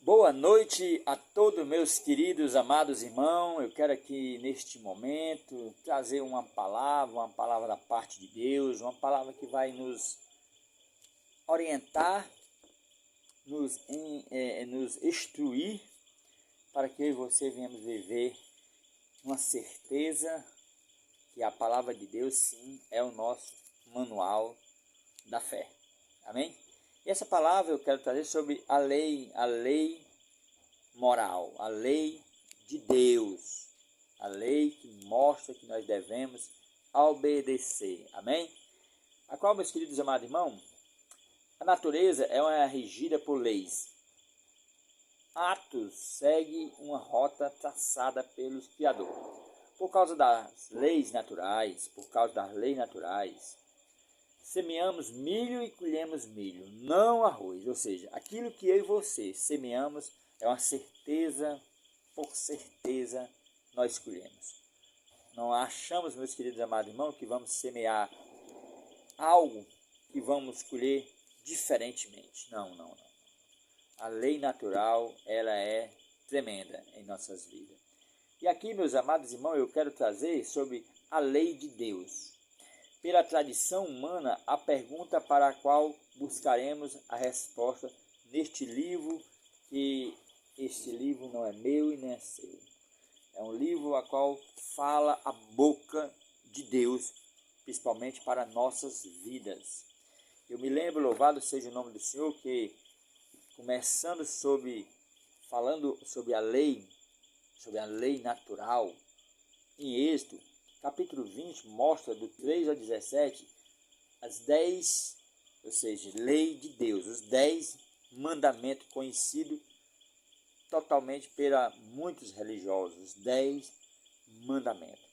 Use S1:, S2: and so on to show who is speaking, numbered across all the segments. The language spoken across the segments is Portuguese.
S1: Boa noite a todos meus queridos, amados irmãos. Eu quero aqui neste momento trazer uma palavra da parte de Deus, uma palavra que vai nos orientar, nos instruir, para que eu e você venhamos viver uma certeza que a palavra de Deus sim é o nosso manual da fé. Amém? E essa palavra eu quero trazer sobre a lei moral, a lei de Deus, a lei que mostra que nós devemos obedecer. Amém? A qual, meus queridos amados irmãos, a natureza é regida por leis. Atos segue uma rota traçada pelos criadores. Por causa das leis naturais, semeamos milho e colhemos milho, não arroz. Ou seja, aquilo que eu e você semeamos é uma certeza, por certeza nós colhemos. Não achamos, meus queridos amados irmãos, que vamos semear algo que vamos colher diferentemente. Não. A lei natural, ela é tremenda em nossas vidas. E aqui, meus amados irmãos, eu quero trazer sobre a lei de Deus. Pela tradição humana, a pergunta para a qual buscaremos a resposta neste livro, que este livro não é meu e nem é seu. É um livro a qual fala a boca de Deus, principalmente para nossas vidas. Eu me lembro, louvado seja o nome do Senhor, que falando sobre a lei natural, em Êxodo, capítulo 20, mostra do 3 ao 17, as 10, ou seja, lei de Deus, os 10 mandamentos conhecidos totalmente por muitos religiosos, os 10 mandamentos.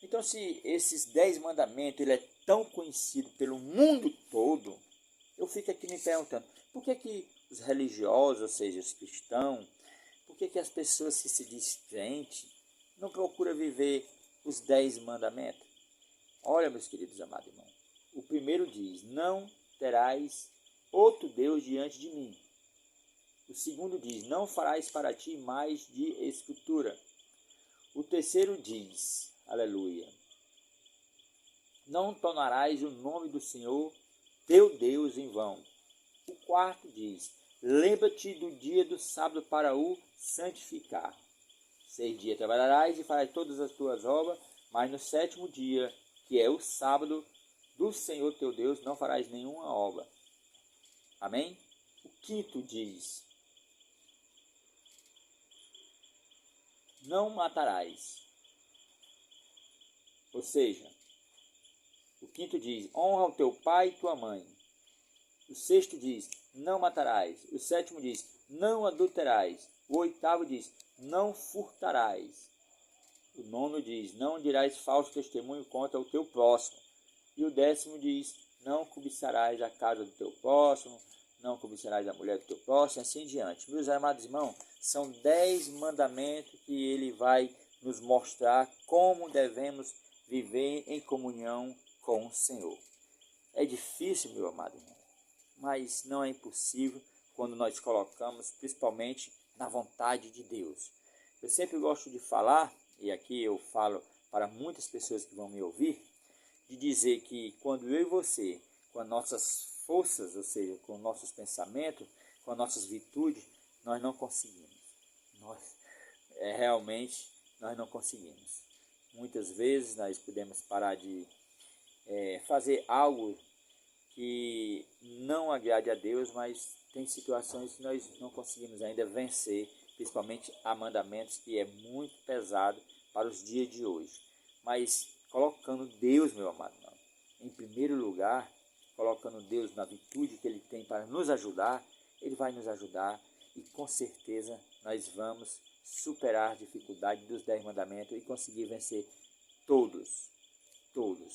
S1: Então, se esses 10 mandamentos ele é tão conhecido pelo mundo todo, eu fico aqui me perguntando, por que os religiosos, ou seja, os cristãos, por que as pessoas que se dizem crentes não procuram viver os 10 mandamentos? Olha, meus queridos amados irmãos, o primeiro diz, não terás outro Deus diante de mim. O segundo diz, não farás para ti imagem de escultura. O terceiro diz, aleluia, não tornarás o nome do Senhor teu Deus em vão. O quarto diz, lembra-te do dia do sábado para o santificar. 6 dias trabalharás e farás todas as tuas obras, mas no sétimo dia, que é o sábado do Senhor teu Deus, não farás nenhuma obra. Amém? O quinto diz, não matarás. Ou seja, o quinto diz, honra o teu pai e tua mãe. O sexto diz, não matarás. O sétimo diz, não adulterarás. O oitavo diz, não furtarás. O nono diz, não dirás falso testemunho contra o teu próximo. E o décimo diz, não cobiçarás a casa do teu próximo, não cobiçarás a mulher do teu próximo, e assim em diante. Meus amados irmãos, são 10 mandamentos que ele vai nos mostrar como devemos viver em comunhão com o Senhor. É difícil, meu amado irmão, mas não é impossível quando nós colocamos principalmente na vontade de Deus. Eu sempre gosto de falar, e aqui eu falo para muitas pessoas que vão me ouvir, de dizer que quando eu e você, com as nossas forças, ou seja, com nossos pensamentos, com as nossas virtudes, nós não conseguimos. Realmente, nós não conseguimos. Muitas vezes nós podemos parar de fazer algo que não agrade a Deus, mas tem situações que nós não conseguimos ainda vencer, principalmente a mandamentos que é muito pesado para os dias de hoje. Mas colocando Deus, meu amado irmão, em primeiro lugar, colocando Deus na virtude que Ele tem para nos ajudar, Ele vai nos ajudar e com certeza nós vamos superar a dificuldade dos 10 mandamentos e conseguir vencer todos,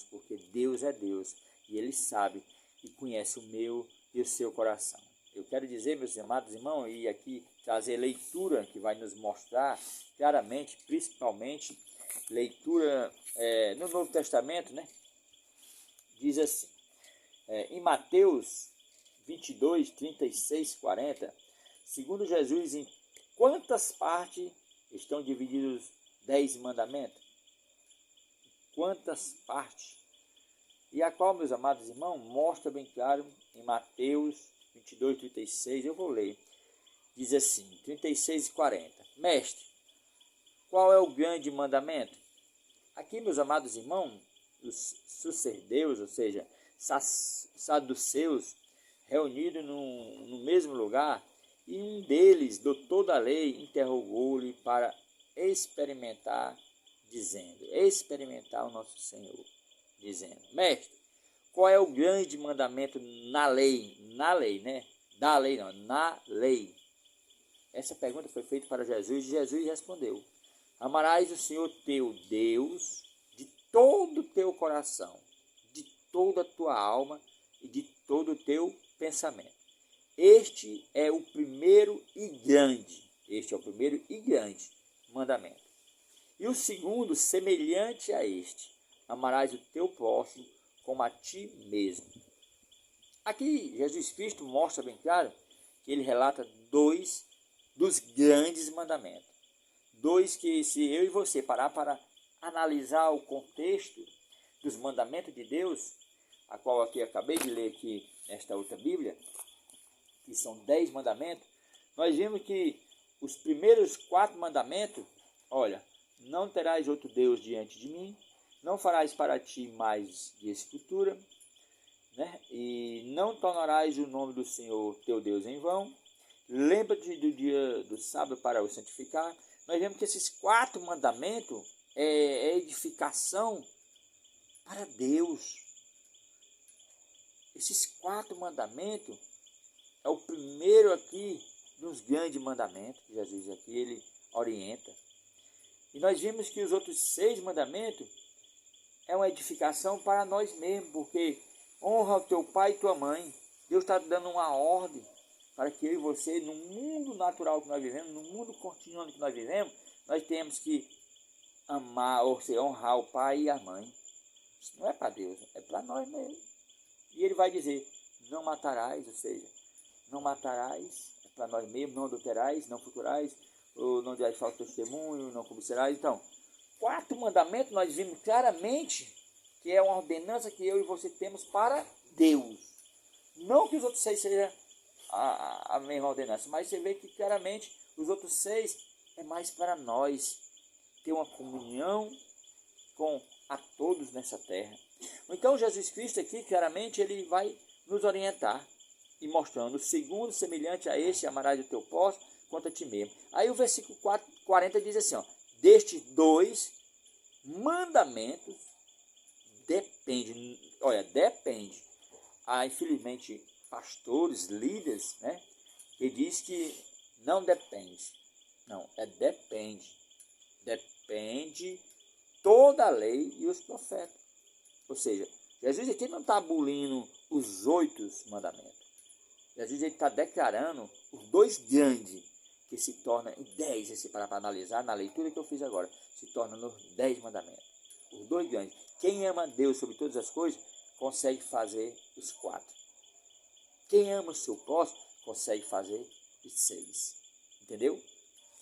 S1: porque Deus é Deus e Ele sabe e conhece o meu e o seu coração. Eu quero dizer, meus amados irmãos, e aqui trazer leitura que vai nos mostrar claramente, principalmente, leitura no Novo Testamento, né? Diz assim, em Mateus 22, 36, 40, segundo Jesus, em quantas partes estão divididos os 10 mandamentos? Quantas partes? E a qual, meus amados irmãos, mostra bem claro em Mateus 22, 36, eu vou ler. Diz assim, 36 e 40. Mestre, qual é o grande mandamento? Aqui, meus amados irmãos, os sacerdeus, ou seja, saduceus, reunidos no mesmo lugar, e um deles, doutor da lei, interrogou-lhe para experimentar o nosso Senhor, dizendo, mestre, qual é o grande mandamento na lei, né? Da lei não, na lei. Essa pergunta foi feita para Jesus e Jesus respondeu, amarás o Senhor teu Deus de todo o teu coração, de toda a tua alma e de todo o teu pensamento. Este é o primeiro e grande mandamento. E o segundo, semelhante a este, amarás o teu próximo como a ti mesmo. Aqui, Jesus Cristo mostra bem claro que ele relata 2 dos grandes mandamentos. 2 que, se eu e você parar para analisar o contexto dos mandamentos de Deus, a qual aqui acabei de ler aqui nesta outra Bíblia, que são 10 mandamentos, nós vimos que os primeiros 4 mandamentos, olha, não terás outro Deus diante de mim, não farás para ti mais de escultura, né? E não tornarás o nome do Senhor teu Deus em vão, lembra-te do dia do sábado para o santificar. Nós vemos que esses 4 mandamentos é edificação para Deus. Esses 4 mandamentos é o primeiro aqui dos grandes mandamentos que Jesus aqui ele orienta. E nós vimos que os outros 6 mandamentos é uma edificação para nós mesmos, porque honra o teu pai e tua mãe. Deus está dando uma ordem para que eu e você, no mundo natural que nós vivemos, no mundo continuando que nós vivemos, nós temos que amar, ou seja, honrar o pai e a mãe. Isso não é para Deus, é para nós mesmos. E ele vai dizer, não matarás, ou seja, não matarás, é para nós mesmos, não adulterás, não furtarás, ou não dirás falso testemunho, não cobiçarás. Então, 4 mandamentos nós vimos claramente que é uma ordenança que eu e você temos para Deus. Não que os outros 6 sejam a mesma ordenança, mas você vê que claramente os outros 6 é mais para nós ter uma comunhão com a todos nessa terra. Então Jesus Cristo aqui claramente ele vai nos orientar e mostrando o segundo semelhante a este, amarás o teu próximo quanto a ti mesmo. Aí o versículo 40 diz assim, ó, destes 2 mandamentos depende, infelizmente pastores, líderes, né, que diz que não depende, não, depende toda a lei e os profetas. Ou seja, Jesus aqui não está abolindo os 8 mandamentos. Jesus está declarando os 2 grandes, que se tornam em 10, se parar para analisar, na leitura que eu fiz agora, se tornam nos 10 mandamentos. Os 2 grandes. Quem ama Deus sobre todas as coisas, consegue fazer os 4. Quem ama o seu próximo, consegue fazer os 6. Entendeu?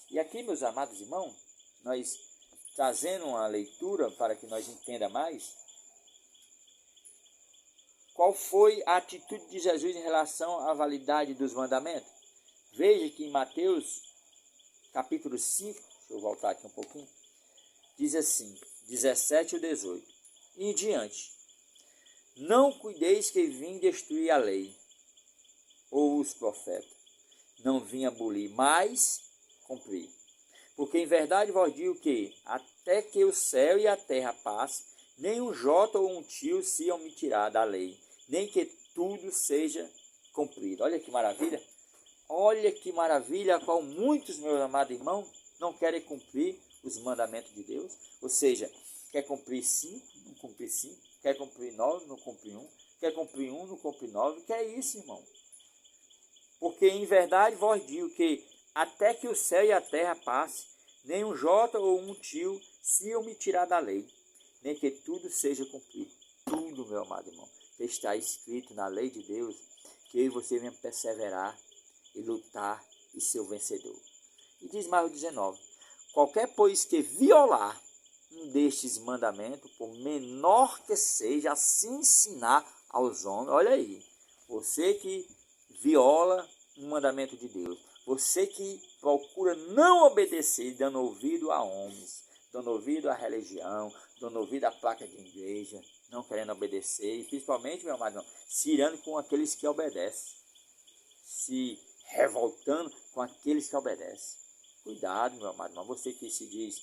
S1: E aqui, meus amados irmãos, nós trazendo uma leitura para que nós entendamos mais, qual foi a atitude de Jesus em relação à validade dos mandamentos? Veja que em Mateus, capítulo 5, deixa eu voltar aqui um pouquinho, diz assim, 17 e 18, e em diante, não cuideis que vim destruir a lei, ou os profetas, não vim abolir, mas cumprir. Porque em verdade vos digo que, até que o céu e a terra passem, nem um jota ou um tio se omitirá da lei, nem que tudo seja cumprido. Olha que maravilha! Olha que maravilha, a qual muitos, meus amados irmãos, não querem cumprir os mandamentos de Deus. Ou seja, quer cumprir 5, não cumprir 5. Quer cumprir 9, não cumprir 1. Quer cumprir 1, não cumprir 9. Que é isso, irmão? Porque em verdade vos digo que até que o céu e a terra passem, nem um jota ou um tio se omitirá da lei, nem que tudo seja cumprido. Tudo, meu amado irmão, que está escrito na lei de Deus, que eu e você venham perseverar e lutar e seu vencedor. E diz mais o 19: qualquer, pois, que violar um destes mandamentos, por menor que seja, assim ensinar aos homens. Olha aí, você que viola um mandamento de Deus, você que procura não obedecer, dando ouvido a homens, dando ouvido à religião, dando ouvido à placa de igreja, não querendo obedecer, e principalmente, meu amado, se irando com aqueles que obedecem, se revoltando com aqueles que obedecem. Cuidado, meu amado irmão, você que se diz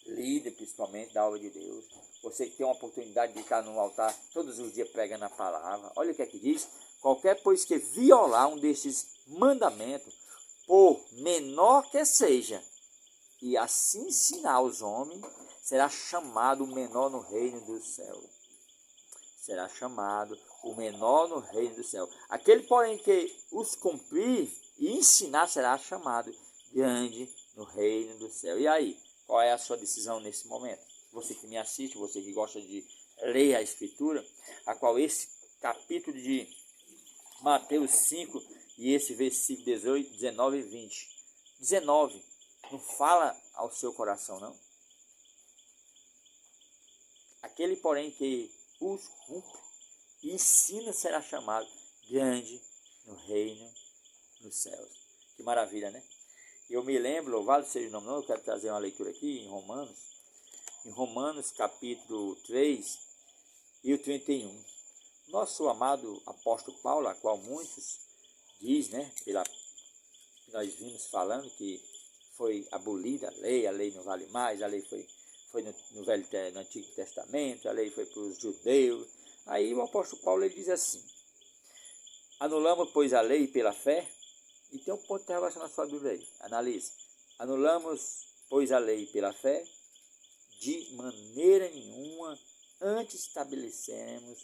S1: líder, principalmente da obra de Deus, você que tem uma oportunidade de estar no altar todos os dias pregando a palavra, olha o que é que diz: qualquer, pois, que violar um destes mandamentos, por menor que seja, e assim ensinar aos homens, será chamado o menor no reino do céu. Será chamado o menor no reino do céu. Aquele, porém, que os cumprir e ensinar, será chamado grande no reino do céu. E aí, qual é a sua decisão nesse momento? Você que me assiste, você que gosta de ler a Escritura, a qual esse capítulo de Mateus 5 e esse versículo 18, 19 e 20. 19, não fala ao seu coração, não? Aquele, porém, que os cumpre e ensina será chamado grande no reino dos céus. Que maravilha, né? Eu me lembro, louvado seja o nome, eu quero trazer uma leitura aqui em Romanos capítulo 3 e o 31. Nosso amado apóstolo Paulo, a qual muitos diz, né, nós vimos falando que foi abolida a lei não vale mais, a lei foi no Antigo Testamento, a lei foi para os judeus. Aí o apóstolo Paulo ele diz assim: anulamos, pois, a lei pela fé? E tem um ponto de interrogação na sua Bíblia aí, analise. Anulamos, pois, a lei pela fé? De maneira nenhuma, antes estabelecemos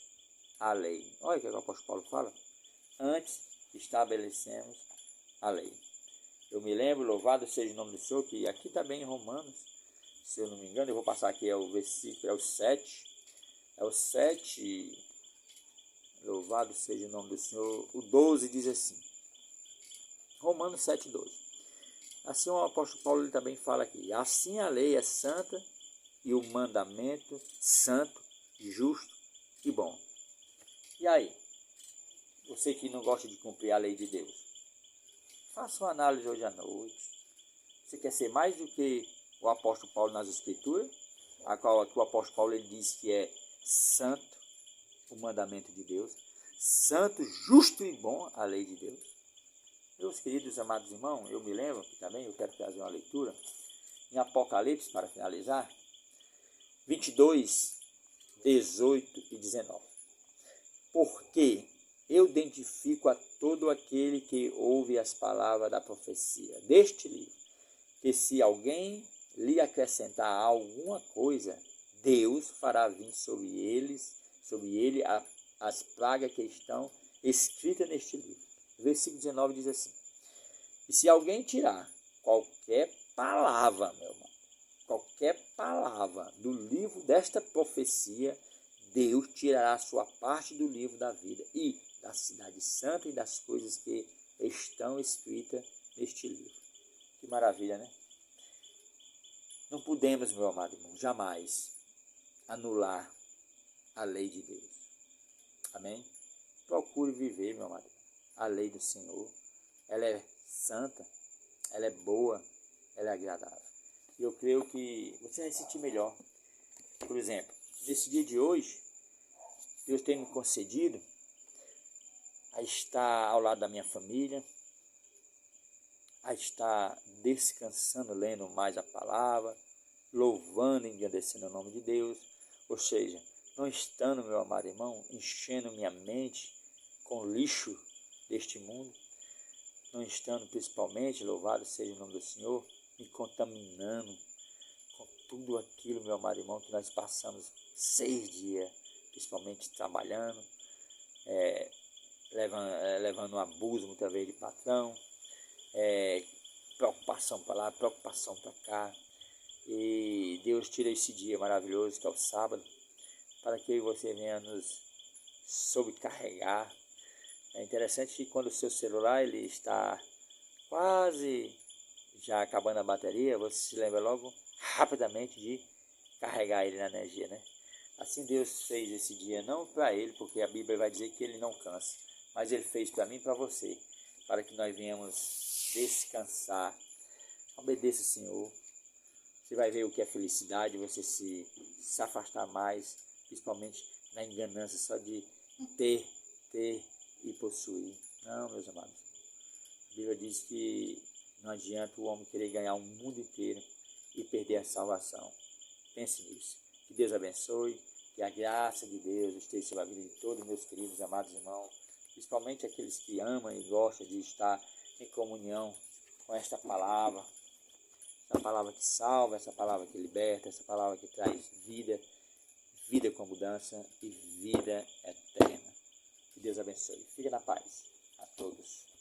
S1: a lei. Olha o que o apóstolo Paulo fala: antes estabelecemos a lei. Eu me lembro, louvado seja o nome do Senhor, que aqui também em Romanos, se eu não me engano, eu vou passar aqui, é o versículo, é o 7, louvado seja o nome do Senhor, o 12 diz assim, Romanos 7, 12. Assim o apóstolo Paulo ele também fala aqui: assim a lei é santa e o mandamento santo, justo e bom. E aí, você que não gosta de cumprir a lei de Deus, faça uma análise hoje à noite. Você quer ser mais do que o apóstolo Paulo nas Escrituras, a qual aqui o apóstolo Paulo ele diz que é santo o mandamento de Deus, santo, justo e bom a lei de Deus. Meus queridos amados irmãos, eu me lembro que também eu quero fazer uma leitura em Apocalipse, para finalizar, 22, 18 e 19. Porque eu identifico a todo aquele que ouve as palavras da profecia deste livro, que se alguém lhe acrescentar alguma coisa, Deus fará vir sobre ele as pragas que estão escritas neste livro. Versículo 19 diz assim: e se alguém tirar qualquer palavra, meu irmão, qualquer palavra do livro desta profecia, Deus tirará a sua parte do livro da vida e da cidade santa e das coisas que estão escritas neste livro. Que maravilha, né? Não podemos, meu amado irmão, jamais anular a lei de Deus. Amém? Procure viver, meu amado, a lei do Senhor. Ela é santa, ela é boa, ela é agradável. E eu creio que você vai se sentir melhor. Por exemplo, nesse dia de hoje, Deus tem me concedido a estar ao lado da minha família, a estar descansando, lendo mais a palavra, louvando e engrandecendo o nome de Deus. Ou seja, não estando, meu amado irmão, enchendo minha mente com lixo deste mundo, não estando principalmente, louvado seja o nome do Senhor, me contaminando com tudo aquilo, meu amado irmão, que nós passamos 6 dias, principalmente trabalhando, levando um abuso muitas vezes de patrão, preocupação para lá, preocupação para cá. E Deus tira esse dia maravilhoso que é o sábado, para que você venha nos sobrecarregar. É interessante que quando o seu celular ele está quase já acabando a bateria, você se lembra logo rapidamente de carregar ele na energia, né? Assim Deus fez esse dia, não para ele, porque a Bíblia vai dizer que ele não cansa, mas ele fez para mim e para você, para que nós venhamos descansar. Obedeça o Senhor. Você vai ver o que é felicidade, você se afastar mais, principalmente na enganância só de ter e possuir. Não, meus amados. A Bíblia diz que não adianta o homem querer ganhar o mundo inteiro e perder a salvação. Pense nisso. Que Deus abençoe, que a graça de Deus esteja sobre a vida de todos meus queridos, amados irmãos, principalmente aqueles que amam e gostam de estar em comunhão com esta palavra que salva, essa palavra que liberta, essa palavra que traz vida, vida com abundância e vida eterna. Que Deus abençoe. Fique na paz a todos.